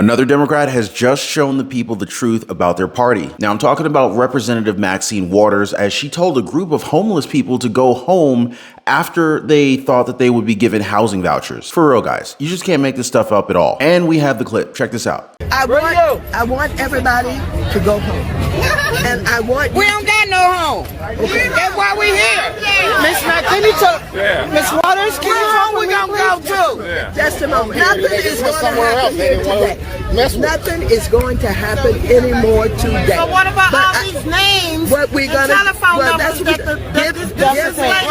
Another Democrat has just shown the people the truth about their party. Now I'm talking about Representative Maxine Waters, as she told a group of homeless people to go home after they thought that they would be given housing vouchers. For real, guys, you just can't make this stuff up at all. And we have the clip. Check this out. I want everybody to go home. And I want we don't got no home. Okay. That's why we here. Miss Miss Waters, can you home we gonna go to? Just a moment. Nothing is going to happen here today. Nothing is going to happen anymore today. So what about all these names? What we gonna telephone numbers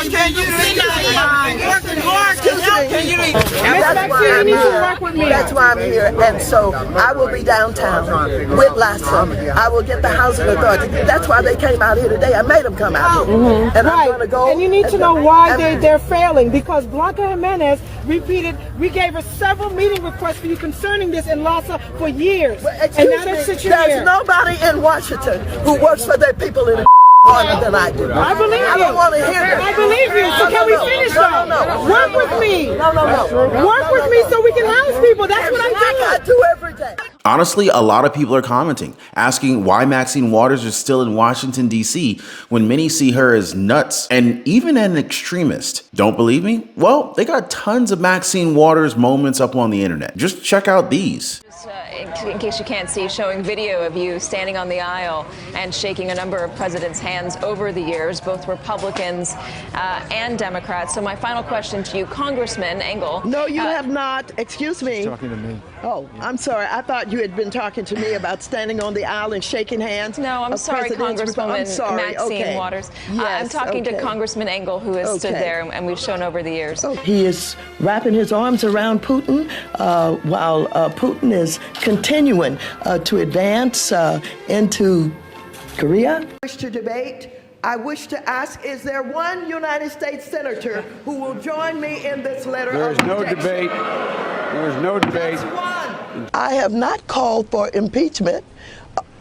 can you working hard to help? That's why I'm here. And so I will be downtown with Lassa. I will get the housing authority. That's why they came out here today. I made them come out here. And I'm going to go. And you need to know why they're failing, because Blanca Jimenez repeated, we gave her several meeting requests for you concerning this in Lassa for years. And now they're sitting here. There's nobody in Washington who works for their people in harder than I do. I believe you. I don't want to hear that. I believe you. So can we finish though? Work with me. Work with me so we can house people. That's what I do every day. Honestly, a lot of people are commenting, asking why Maxine Waters is still in Washington, D.C. when many see her as nuts and even an extremist. Don't believe me? Well, they got tons of Maxine Waters moments up on the internet. Just check out these. In case you can't see, showing video of you standing on the aisle and shaking a number of presidents' hands over the years, both Republicans and Democrats. So my final question to you, Congressman Engel. No, you have not. Excuse me. He's talking to me. Oh, I'm sorry. I thought you had been talking to me about standing on the aisle and shaking hands. No, I'm sorry, Congresswoman Maxine Waters. Yes, I'm talking to Congressman Engel, who has stood there and we've shown over the years. He is wrapping his arms around Putin while Putin is continuing to advance into Korea. I wish to debate. I wish to ask, is there one United States senator who will join me in this letter of rejection? There is no debate. Just one. I have not called for impeachment.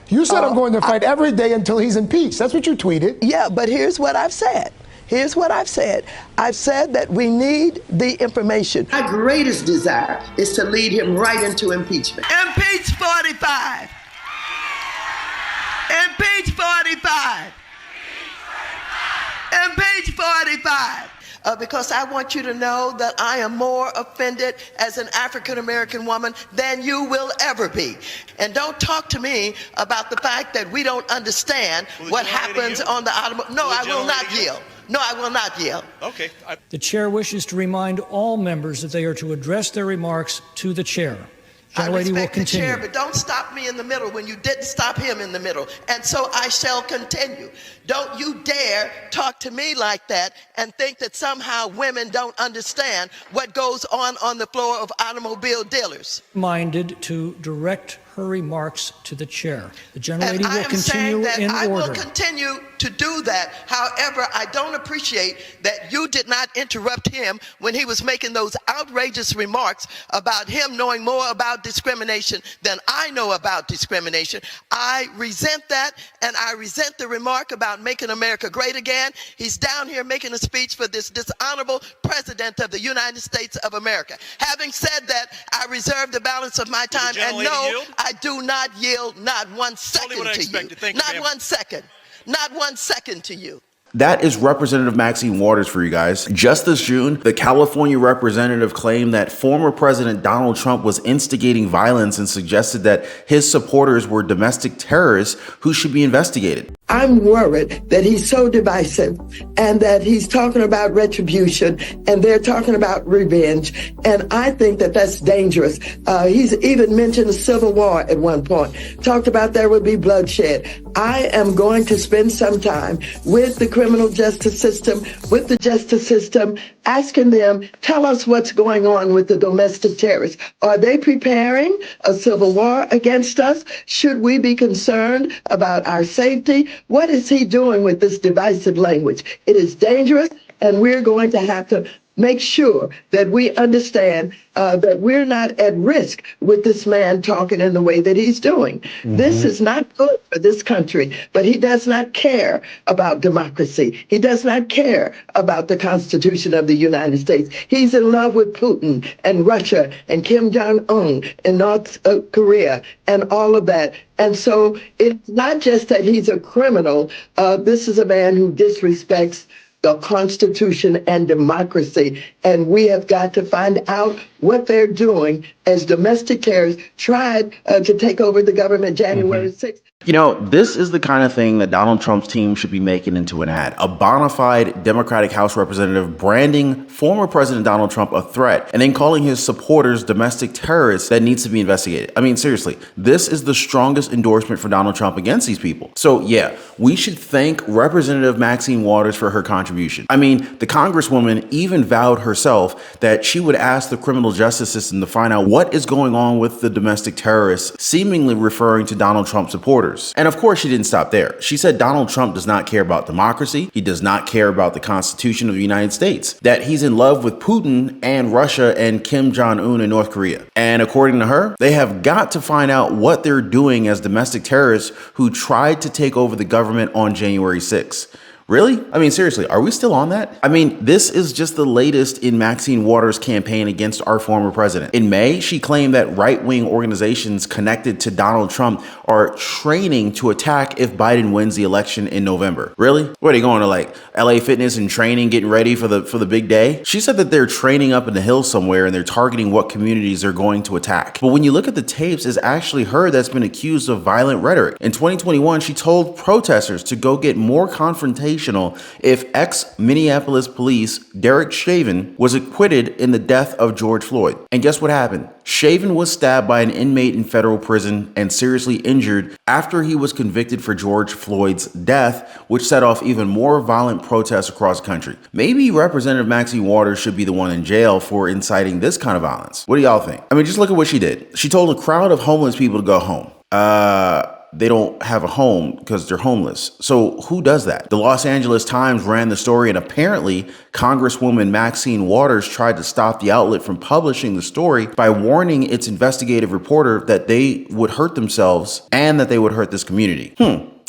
You said I'm going to fight every day until he's impeached. That's what you tweeted. Yeah, but here's what I've said. Here's what I've said. I've said that we need the information. My greatest desire is to lead him right into impeachment. Impeach 45. Impeach 45. Impeach 45. Because I want you to know that I am more offended as an African-American woman than you will ever be. And don't talk to me about the fact that we don't understand what happens on the automobile. No, I will not yield. No, I will not yield. Okay. The chair wishes to remind all members that they are to address their remarks to the chair. I respect the chair, but don't stop me in the middle when you didn't stop him in the middle. And so I shall continue. Don't you dare talk to me like that and think that somehow women don't understand what goes on the floor of automobile dealers. Minded to direct her remarks to the chair. The gentlelady will continue in order. I will continue to do that. However, I don't appreciate that you did not interrupt him when he was making those outrageous remarks about him knowing more about discrimination than I know about discrimination. I resent that, and I resent the remark about making America great again. He's down here making a speech for this dishonorable president of the United States of America. Having said that, I reserve the balance of my time, and no, I do not yield not 1 second to you. Not 1 second. Not 1 second to you. That is Representative Maxine Waters for you guys. Just this June, the California representative claimed that former President Donald Trump was instigating violence and suggested that his supporters were domestic terrorists who should be investigated. I'm worried that he's so divisive and that he's talking about retribution and they're talking about revenge. And I think that that's dangerous. He's even mentioned a civil war at one point, talked about there would be bloodshed. I am going to spend some time with the criminal justice system, with the justice system, asking them, tell us what's going on with the domestic terrorists. Are they preparing a civil war against us? Should we be concerned about our safety? What is he doing with this divisive language? It is dangerous, and we're going to have to make sure that we understand that we're not at risk with this man talking in the way that he's doing. This is not good for this country, but he does not care about democracy. He does not care about the Constitution of the United States. He's in love with Putin and Russia and Kim Jong-un and North Korea and all of that. And so it's not just that he's a criminal. This is a man who disrespects the Constitution and democracy. And we have got to find out what they're doing as domestic terrorists tried to take over the government January 6th. You know, this is the kind of thing that Donald Trump's team should be making into an ad. A bona fide Democratic House representative branding former President Donald Trump a threat and then calling his supporters domestic terrorists that needs to be investigated. I mean, seriously, this is the strongest endorsement for Donald Trump against these people. So yeah, we should thank Representative Maxine Waters for her contribution. I mean, the Congresswoman even vowed herself that she would ask the criminal justice system to find out what is going on with the domestic terrorists, seemingly referring to Donald Trump supporters. And of course, she didn't stop there. She said Donald Trump does not care about democracy. He does not care about the Constitution of the United States, that he's in love with Putin and Russia and Kim Jong-un in North Korea. And according to her, they have got to find out what they're doing as domestic terrorists who tried to take over the government on January 6th. Really? I mean, seriously, are we still on that? I mean, this is just the latest in Maxine Waters' campaign against our former president. In May, she claimed that right-wing organizations connected to Donald Trump are training to attack if Biden wins the election in November. Really? What, are they going to like LA Fitness and training, getting ready for the big day? She said that they're training up in the hills somewhere and they're targeting what communities they're going to attack. But when you look at the tapes, it's actually her that's been accused of violent rhetoric. In 2021, she told protesters to go get more confrontation if ex-Minneapolis police Derek Chauvin was acquitted in the death of George Floyd. And guess what happened? Chauvin was stabbed by an inmate in federal prison and seriously injured after he was convicted for George Floyd's death, which set off even more violent protests across the country. Maybe Representative Maxine Waters should be the one in jail for inciting this kind of violence. What do y'all think? I mean, just look at what she did. She told a crowd of homeless people to go home. They don't have a home because they're homeless. So who does that? The Los Angeles Times ran the story, and apparently Congresswoman Maxine Waters tried to stop the outlet from publishing the story by warning its investigative reporter that they would hurt themselves and that they would hurt this community.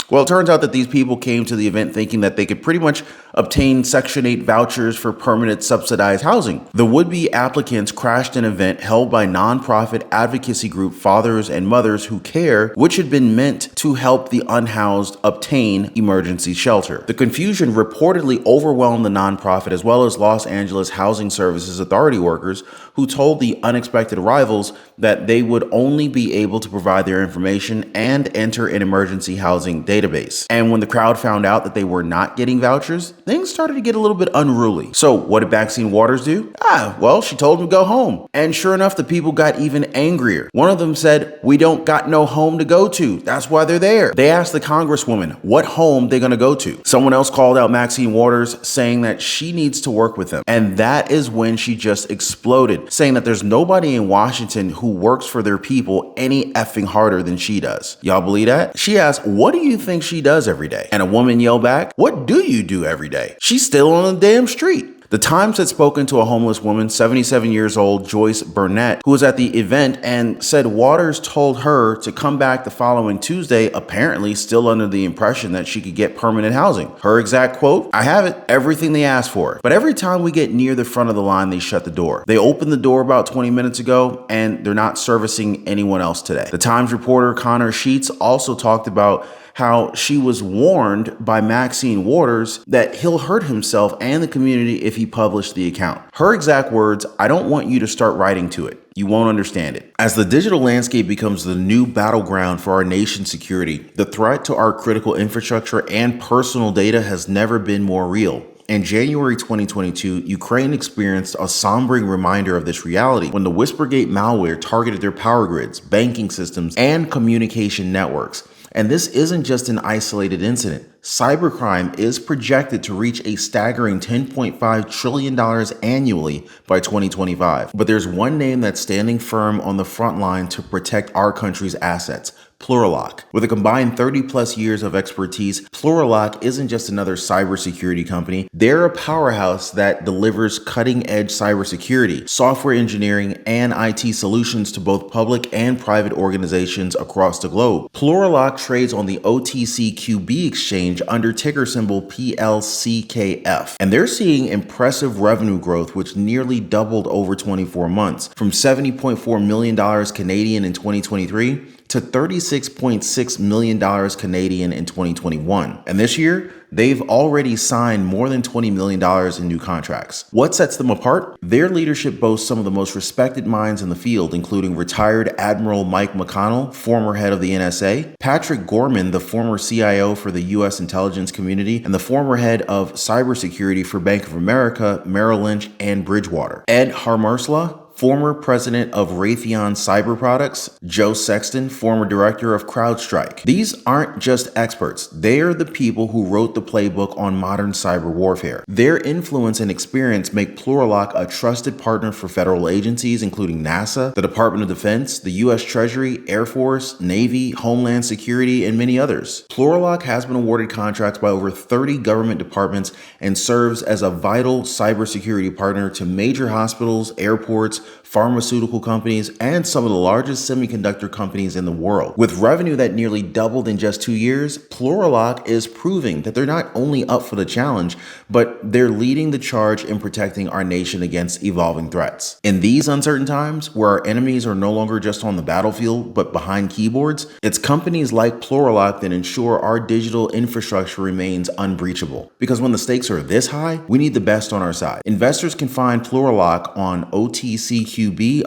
Well, it turns out that these people came to the event thinking that they could pretty much obtain Section 8 vouchers for permanent subsidized housing. The would-be applicants crashed an event held by nonprofit advocacy group Fathers and Mothers Who Care, which had been meant to help the unhoused obtain emergency shelter. The confusion reportedly overwhelmed the nonprofit as well as Los Angeles Housing Services Authority workers, who told the unexpected arrivals that they would only be able to provide their information and enter an emergency housing database. And when the crowd found out that they were not getting vouchers, things started to get a little bit unruly. So what did Maxine Waters do? Well, she told them to go home. And sure enough, the people got even angrier. One of them said, "We don't got no home to go to. That's why they're there." They asked the Congresswoman what home they're going to go to. Someone else called out Maxine Waters, saying that she needs to work with them. And that is when she just exploded, saying that there's nobody in Washington who works for their people any effing harder than she does. Y'all believe that? She asked, "What do you think she does every day?" And a woman yelled back, "What do you do every day?" She's still on the damn street. The Times had spoken to a homeless woman, 77 years old, Joyce Burnett, who was at the event, and said Waters told her to come back the following Tuesday, apparently still under the impression that she could get permanent housing. Her exact quote, "I have it, everything they asked for. But every time we get near the front of the line, they shut the door. They opened the door about 20 minutes ago, and they're not servicing anyone else today." The Times reporter Connor Sheets also talked about how she was warned by Maxine Waters that he'll hurt himself and the community if he published the account. Her exact words, "I don't want you to start writing to it. You won't understand it." As the digital landscape becomes the new battleground for our nation's security, the threat to our critical infrastructure and personal data has never been more real. In January 2022, Ukraine experienced a sombering reminder of this reality when the Whispergate malware targeted their power grids, banking systems, and communication networks. And this isn't just an isolated incident. Cybercrime is projected to reach a staggering $10.5 trillion annually by 2025. But there's one name that's standing firm on the front line to protect our country's assets: Plurilock. With a combined 30 plus years of expertise, Plurilock isn't just another cybersecurity company. They're a powerhouse that delivers cutting-edge cybersecurity, software engineering, and IT solutions to both public and private organizations across the globe. Plurilock trades on the OTCQB exchange under ticker symbol PLCKF, and they're seeing impressive revenue growth, which nearly doubled over 24 months, from $70.4 million Canadian in 2023 to $36.6 million Canadian in 2021. And this year, they've already signed more than $20 million in new contracts. What sets them apart? Their leadership boasts some of the most respected minds in the field, including retired Admiral Mike McConnell, former head of the NSA, Patrick Gorman, the former CIO for the U.S. intelligence community, and the former head of cybersecurity for Bank of America, Merrill Lynch, and Bridgewater, Ed Harmersla, former president of Raytheon Cyber Products, Joe Sexton, former director of CrowdStrike. These aren't just experts. They're the people who wrote the playbook on modern cyber warfare. Their influence and experience make Plurilock a trusted partner for federal agencies, including NASA, the Department of Defense, the U.S. Treasury, Air Force, Navy, Homeland Security, and many others. Plurilock has been awarded contracts by over 30 government departments and serves as a vital cybersecurity partner to major hospitals, airports, pharmaceutical companies, and some of the largest semiconductor companies in the world. With revenue that nearly doubled in just 2 years, Plurilock is proving that they're not only up for the challenge, but they're leading the charge in protecting our nation against evolving threats. In these uncertain times, where our enemies are no longer just on the battlefield, but behind keyboards, it's companies like Plurilock that ensure our digital infrastructure remains unbreachable. Because when the stakes are this high, we need the best on our side. Investors can find Plurilock on OTCQB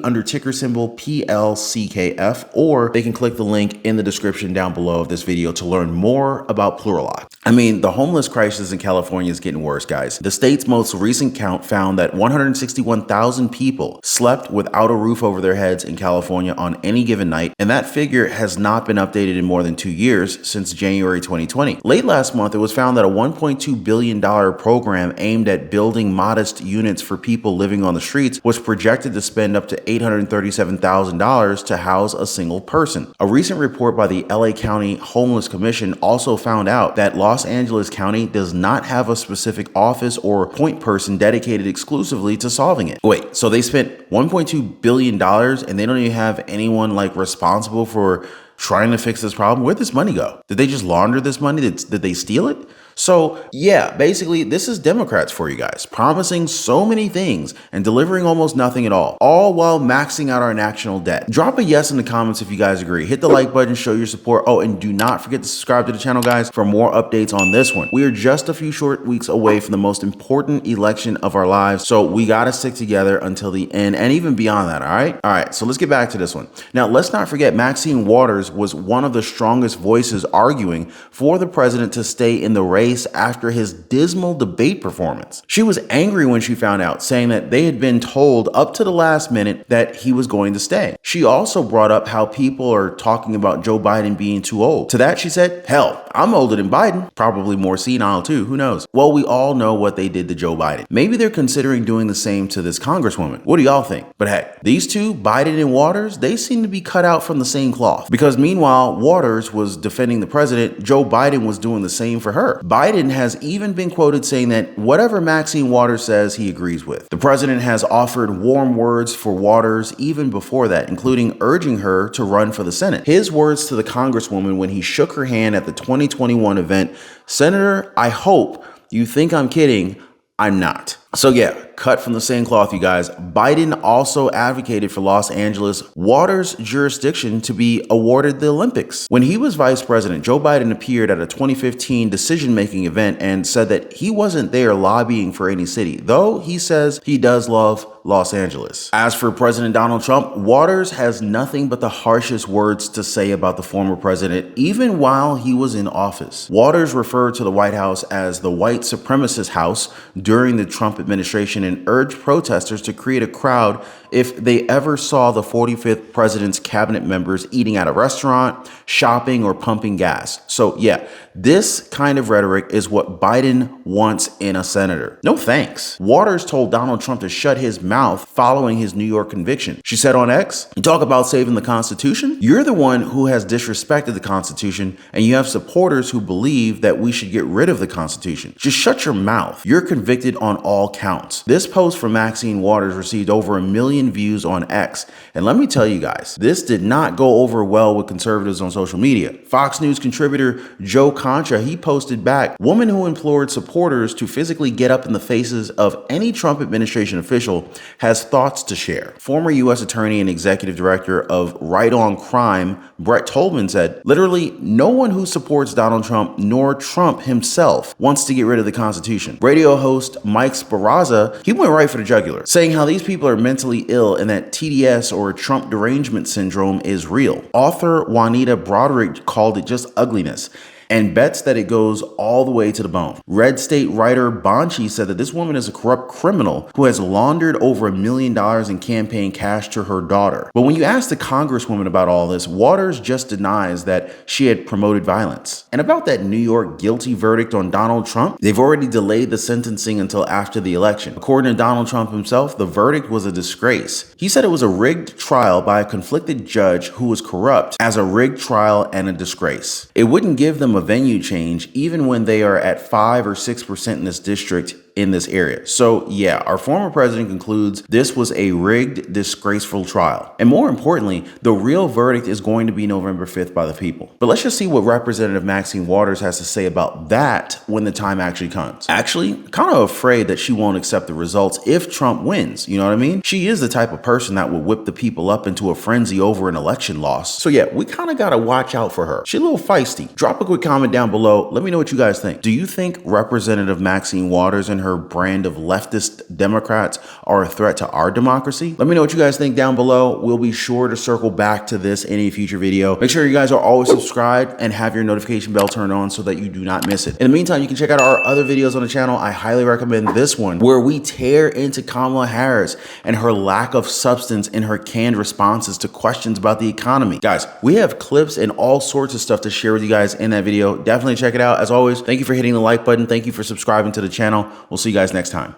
under ticker symbol PLCKF, or they can click the link in the description down below of this video to learn more about Plurilock. I mean, the homeless crisis in California is getting worse, guys. The state's most recent count found that 161,000 people slept without a roof over their heads in California on any given night, and that figure has not been updated in more than 2 years, since January 2020. Late last month, it was found that a $1.2 billion program aimed at building modest units for people living on the streets was projected to spend up to $837,000 to house a single person. A recent report by the LA County Homeless Commission also found out that Los Angeles County does not have a specific office or point person dedicated exclusively to solving it. Wait, so they spent $1.2 billion and they don't even have anyone like responsible for trying to fix this problem? Where'd this money go? Did they just launder this money? Did they steal it? So yeah, basically this is Democrats for you guys, promising so many things and delivering almost nothing at all while maxing out our national debt. Drop a yes in the comments if you guys agree. Hit the like button, show your support. Oh, and do not forget to subscribe to the channel, guys, for more updates on this one. We are just a few short weeks away from the most important election of our lives, so we gotta stick together until the end and even beyond that, all right? All right, so let's get back to this one. Now, let's not forget Maxine Waters was one of the strongest voices arguing for the president to stay in the race after his dismal debate performance. She was angry when she found out, saying that they had been told up to the last minute that he was going to stay. She also brought up how people are talking about Joe Biden being too old. To that, she said, hell, I'm older than Biden. Probably more senile too, who knows? Well, we all know what they did to Joe Biden. Maybe they're considering doing the same to this congresswoman. What do y'all think? But heck, these two, Biden and Waters, they seem to be cut out from the same cloth. Because meanwhile, Waters was defending the president, Joe Biden was doing the same for her. Biden has even been quoted saying that whatever Maxine Waters says, he agrees with. The president has offered warm words for Waters even before that, including urging her to run for the Senate. His words to the congresswoman when he shook her hand at the 2021 event: "Senator, I hope you think I'm kidding. I'm not." So yeah, cut from the same cloth, you guys. Biden also advocated for Los Angeles Waters' jurisdiction to be awarded the Olympics. When he was vice president, Joe Biden appeared at a 2015 decision-making event and said that he wasn't there lobbying for any city, though he says he does love Los Angeles. As for President Donald Trump, Waters has nothing but the harshest words to say about the former president, even while he was in office. Waters referred to the White House as the white supremacist house during the Trump administration and urged protesters to create a crowd if they ever saw the 45th president's cabinet members eating at a restaurant, shopping, or pumping gas. So yeah, this kind of rhetoric is what Biden wants in a senator. No thanks. Waters told Donald Trump to shut his mouth following his New York conviction. She said on X, "You talk about saving the Constitution? You're the one who has disrespected the Constitution, and you have supporters who believe that we should get rid of the Constitution. Just shut your mouth. You're convicted on all counts." This post from Maxine Waters received over 1 million views on X. And let me tell you guys, this did not go over well with conservatives on social media. Fox News contributor Joe Concha, he posted back, "Woman who implored supporters to physically get up in the faces of any Trump administration official has thoughts to share." Former U.S. Attorney and Executive Director of Right on Crime, Brett Tolman, said, "Literally no one who supports Donald Trump nor Trump himself wants to get rid of the Constitution." Radio host Mike Sparrazza, he went right for the jugular, saying how these people are mentally ill and that TDS or Trump derangement syndrome is real. Author Juanita Broderick called it just ugliness and bets that it goes all the way to the bone. Red State writer Bonchi said that this woman is a corrupt criminal who has laundered over $1 million in campaign cash to her daughter. But when you ask the congresswoman about all this, Waters just denies that she had promoted violence. And about that New York guilty verdict on Donald Trump, they've already delayed the sentencing until after the election. According to Donald Trump himself, the verdict was a disgrace. He said it was a rigged trial by a conflicted judge who was corrupt as a rigged trial and a disgrace. It wouldn't give them a venue change even when they are at 5 or 6% in this district in this area. So yeah, our former president concludes this was a rigged, disgraceful trial. And more importantly, the real verdict is going to be November 5th by the people. But let's just see what Representative Maxine Waters has to say about that when the time actually comes. Actually, kind of afraid that she won't accept the results if Trump wins. You know what I mean? She is the type of person that will whip the people up into a frenzy over an election loss. So yeah, we kind of got to watch out for her. She's a little feisty. Drop a quick comment down below. Let me know what you guys think. Do you think Representative Maxine Waters and her brand of leftist Democrats are a threat to our democracy? Let me know what you guys think down below. We'll be sure to circle back to this in a future video. Make sure you guys are always subscribed and have your notification bell turned on so that you do not miss it. In the meantime, you can check out our other videos on the channel. I highly recommend this one where we tear into Kamala Harris and her lack of substance in her canned responses to questions about the economy. Guys, we have clips and all sorts of stuff to share with you guys in that video. Definitely check it out. As always, thank you for hitting the like button. Thank you for subscribing to the channel. We'll see you guys next time.